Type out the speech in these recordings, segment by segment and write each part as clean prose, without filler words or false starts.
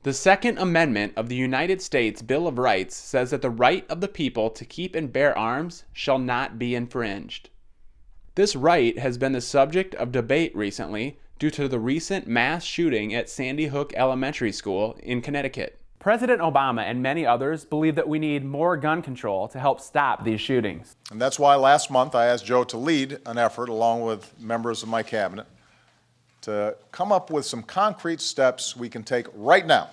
The Second Amendment of the United States Bill of Rights says that the right of the people to keep and bear arms shall not be infringed. This right has been the subject of debate recently due to the recent mass shooting at Sandy Hook Elementary School in Connecticut. President Obama and many others believe that we need more gun control to help stop these shootings. And that's why last month I asked Joe to lead an effort, along with members of my cabinet, to come up with some concrete steps we can take right now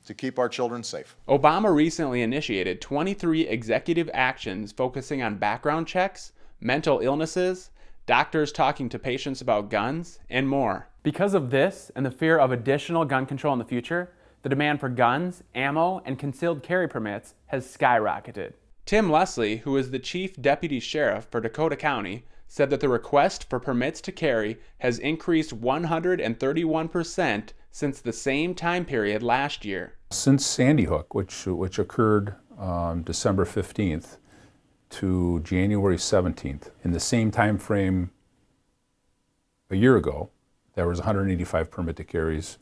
to keep our children safe. Obama recently initiated 23 executive actions focusing on background checks, mental illnesses, doctors talking to patients about guns, and more. Because of this and the fear of additional gun control in the future, the demand for guns, ammo, and concealed carry permits has skyrocketed. Tim Leslie, who is the Chief Deputy Sheriff for Dakota County, said that the request for permits to carry has increased 131% since the same time period last year. Since Sandy Hook, which occurred December 15th to January 17th, in the same time frame a year ago, there was 185 permit to carries.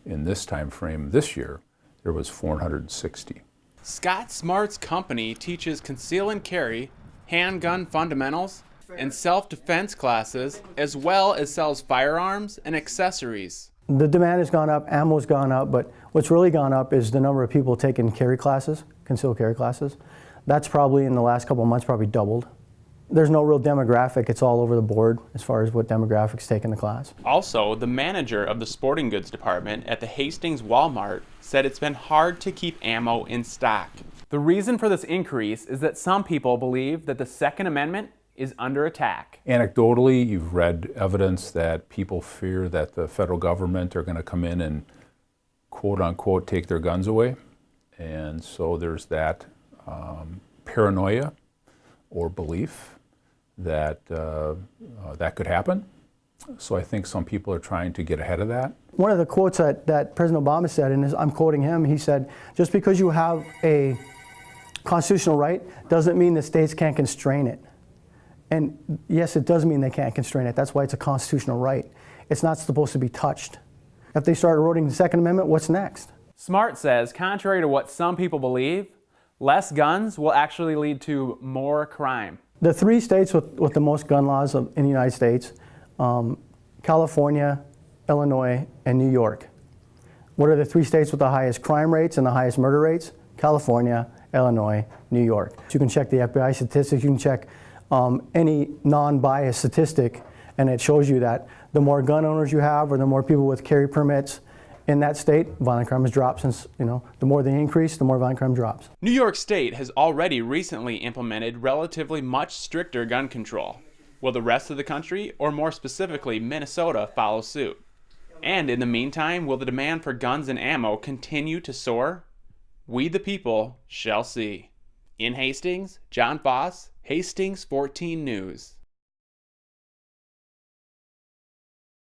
In this time frame this year, there was 460. Scott Smart's company teaches conceal and carry, handgun fundamentals, and self-defense classes, as well as sells firearms and accessories. The demand has gone up, ammo's gone up, but what's really gone up is the number of people taking carry classes, concealed carry classes. That's probably in the last couple of months probably doubled. There's no real demographic, it's all over the board as far as what demographics take in the class. Also, the manager of the sporting goods department at the Hastings Walmart said it's been hard to keep ammo in stock. The reason for this increase is that some people believe that the Second Amendment is under attack. Anecdotally, you've read evidence that people fear that the federal government are going to come in and quote unquote take their guns away. And so there's that paranoia or belief that that could happen. So I think some people are trying to get ahead of that. One of the quotes that President Obama said, and I'm quoting him, he said, just because you have a constitutional right doesn't mean the states can't constrain it. And yes, it does mean they can't constrain it. That's why it's a constitutional right. It's not supposed to be touched. If they start eroding the Second Amendment, what's next? Smart says, contrary to what some people believe, less guns will actually lead to more crime. The three states with the most gun laws in the United States, California, Illinois, and New York. What are the three states with the highest crime rates and the highest murder rates? California, Illinois, New York. You can check the FBI statistics, you can check any non-biased statistic, and it shows you that the more gun owners you have or the more people with carry permits in that state, violent crime has dropped since, the more they increase, the more violent crime drops. New York State has already recently implemented relatively much stricter gun control. Will the rest of the country, or more specifically Minnesota, follow suit? And in the meantime, will the demand for guns and ammo continue to soar? We the people shall see. In Hastings, John Foss, Hastings 14 News.